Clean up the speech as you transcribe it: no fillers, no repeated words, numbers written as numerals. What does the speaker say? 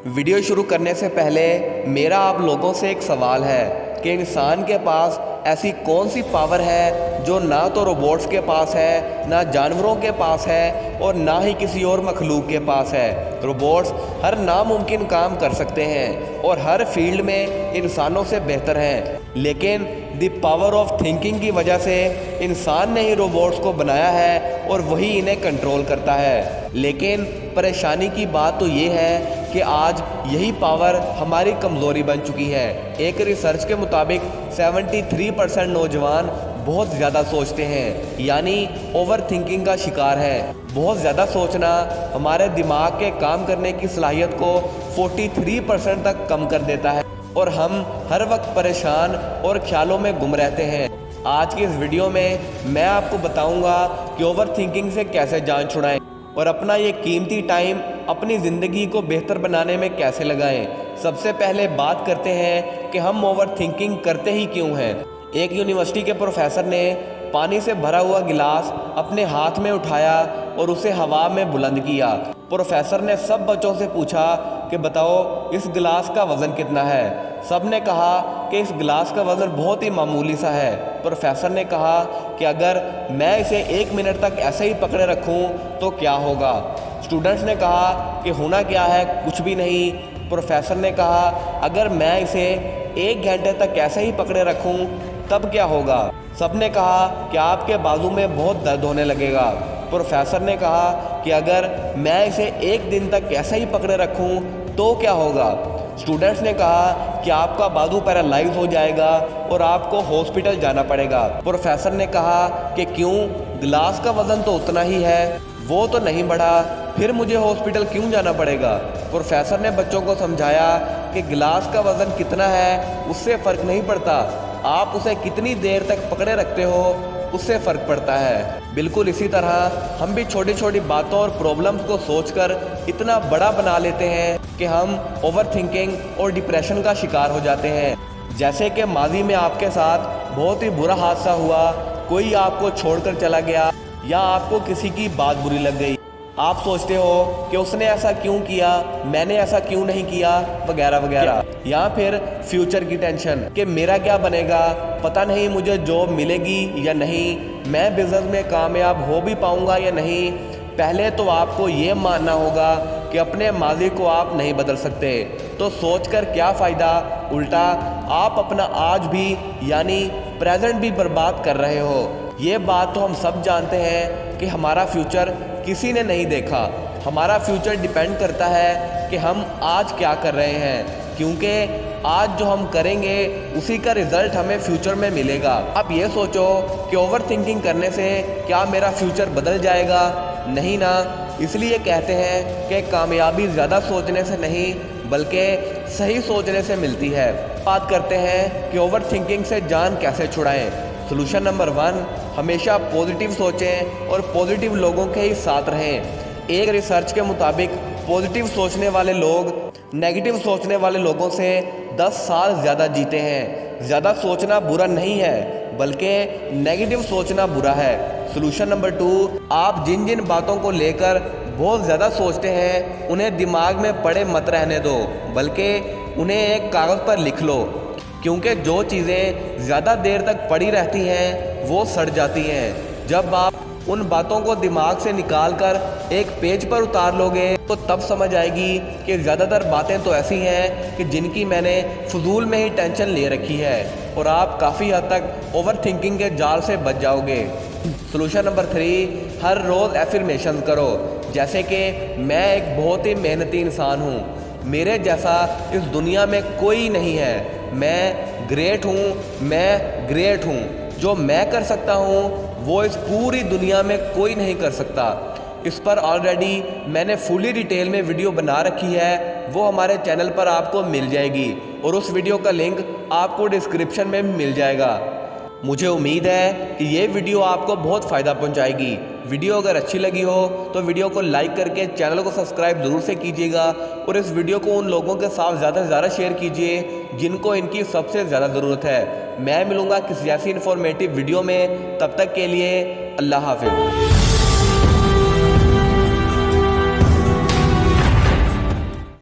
Video शुरू करने से पहले मेरा आप लोगों से एक सवाल है कि इंसान के पास ऐसी कौन सी पावर है जो ना तो रोबोट्स के पास है, ना जानवरों के पास है और ना ही किसी और मखलूक के पास है। रोबोट्स हर नामुमकिन काम कर सकते हैं और हर फील्ड में इंसानों से बेहतर हैं, लेकिन दी पावर ऑफ थिंकिंग की वजह से इंसान ने ही रोबोट्स को बनाया है और वही इन्हें कंट्रोल करता है। लेकिन परेशानी की बात तो ये है कि आज यही पावर हमारी कमज़ोरी बन चुकी है। एक रिसर्च के मुताबिक 73% नौजवान बहुत ज़्यादा सोचते हैं, यानी ओवर थिंकिंग का शिकार है। बहुत ज़्यादा सोचना हमारे दिमाग के काम करने की सलाहियत को 43% तक कम कर देता है और हम हर वक्त परेशान और ख्यालों में गुम रहते हैं। आज की इस वीडियो में मैं आपको बताऊंगा कि ओवर थिंकिंग से कैसे जान छुड़ाएं और अपना ये कीमती टाइम अपनी ज़िंदगी को बेहतर बनाने में कैसे लगाएं। सबसे पहले बात करते हैं कि हम ओवर थिंकिंग करते ही क्यों हैं। एक यूनिवर्सिटी के प्रोफेसर ने पानी से भरा हुआ गिलास अपने हाथ में उठाया और उसे हवा में बुलंद किया। प्रोफेसर ने सब बच्चों से पूछा कि बताओ इस गिलास का वज़न कितना है। सब ने कहा कि इस गिलास का वज़न बहुत ही मामूली सा है। प्रोफेसर ने कहा कि अगर मैं इसे 1 मिनट तक ऐसे ही पकड़े रखूं तो क्या होगा। स्टूडेंट्स ने कहा कि होना क्या है, कुछ भी नहीं। प्रोफेसर ने कहा अगर मैं इसे 1 घंटे तक ऐसे ही पकड़े रखूं तब क्या होगा। सब ने कहा कि आपके बाजू में बहुत दर्द होने लगेगा। प्रोफेसर ने कहा कि अगर मैं इसे 1 दिन तक ऐसे ही पकड़े रखूं तो क्या होगा। स्टूडेंट्स ने कहा कि आपका बाजू पैरालाइज हो जाएगा और आपको हॉस्पिटल जाना पड़ेगा। प्रोफेसर ने कहा कि क्यों, गिलास का वज़न तो उतना ही है, वो तो नहीं बढ़ा, फिर मुझे हॉस्पिटल क्यों जाना पड़ेगा। प्रोफेसर ने बच्चों को समझाया कि गिलास का वज़न कितना है उससे फ़र्क नहीं पड़ता, आप उसे कितनी देर तक पकड़े रखते हो उससे फ़र्क पड़ता है। बिल्कुल इसी तरह हम भी छोटी छोटी बातों और प्रॉब्लम्स को सोचकर इतना बड़ा बना लेते हैं कि हम ओवर थिंकिंग और डिप्रेशन का शिकार हो जाते हैं। जैसे कि माजी में आपके साथ बहुत ही बुरा हादसा हुआ, कोई आपको छोड़कर चला गया या आपको किसी की बात बुरी लग गई। आप सोचते हो कि उसने ऐसा क्यों किया, मैंने ऐसा क्यों नहीं किया, वगैरह वगैरह। या फिर फ्यूचर की टेंशन कि मेरा क्या बनेगा, पता नहीं मुझे जॉब मिलेगी या नहीं, मैं बिजनेस में कामयाब हो भी पाऊंगा या नहीं। पहले तो आपको ये मानना होगा कि अपने माजी को आप नहीं बदल सकते, तो सोचकर क्या फ़ायदा, उल्टा आप अपना आज भी यानी प्रेजेंट भी बर्बाद कर रहे हो। ये बात तो हम सब जानते हैं कि हमारा फ्यूचर किसी ने नहीं देखा। हमारा फ्यूचर डिपेंड करता है कि हम आज क्या कर रहे हैं, क्योंकि आज जो हम करेंगे उसी का रिज़ल्ट हमें फ्यूचर में मिलेगा। आप ये सोचो कि ओवर थिंकिंग करने से क्या मेरा फ्यूचर बदल जाएगा, नहीं ना। इसलिए कहते हैं कि कामयाबी ज़्यादा सोचने से नहीं बल्कि सही सोचने से मिलती है। बात करते हैं कि ओवर थिंकिंग से जान कैसे छुड़ाएं। सोल्यूशन नंबर 1, हमेशा पॉजिटिव सोचें और पॉजिटिव लोगों के ही साथ रहें। एक रिसर्च के मुताबिक पॉजिटिव सोचने वाले लोग नेगेटिव सोचने वाले लोगों से 10 साल ज़्यादा जीते हैं। ज़्यादा सोचना बुरा नहीं है बल्कि नेगेटिव सोचना बुरा है। सोल्यूशन नंबर 2, आप जिन जिन बातों को लेकर बहुत ज़्यादा सोचते हैं उन्हें दिमाग में पड़े मत रहने दो, बल्कि उन्हें एक कागज़ पर लिख लो, क्योंकि जो चीज़ें ज़्यादा देर तक पड़ी रहती हैं वो सड़ जाती हैं। जब आप उन बातों को दिमाग से निकाल कर एक पेज पर उतार लोगे तो तब समझ आएगी कि ज़्यादातर बातें तो ऐसी हैं कि जिनकी मैंने फजूल में ही टेंशन ले रखी है और आप काफ़ी हद तक ओवर थिंकिंग के जाल से बच जाओगे। सोल्यूशन नंबर 3, हर रोज़ एफर्मेशन करो, जैसे कि मैं एक बहुत ही मेहनती इंसान हूँ, मेरे जैसा इस दुनिया में कोई नहीं है, मैं ग्रेट हूँ, मैं ग्रेट हूँ, जो मैं कर सकता हूँ वो इस पूरी दुनिया में कोई नहीं कर सकता। इस पर ऑलरेडी मैंने फुली डिटेल में वीडियो बना रखी है, वो हमारे चैनल पर आपको मिल जाएगी और उस वीडियो का लिंक आपको डिस्क्रिप्शन में भी मिल जाएगा। मुझे उम्मीद है कि ये वीडियो आपको बहुत फ़ायदा पहुंचाएगी। वीडियो अगर अच्छी लगी हो तो वीडियो को लाइक करके चैनल को सब्सक्राइब ज़रूर से कीजिएगा और इस वीडियो को उन लोगों के साथ ज़्यादा से ज़्यादा शेयर कीजिए जिनको इनकी सबसे ज़्यादा ज़रूरत है। मैं मिलूँगा किसी ऐसी इन्फॉर्मेटिव वीडियो में, तब तक के लिए अल्लाह हाफ़िज़।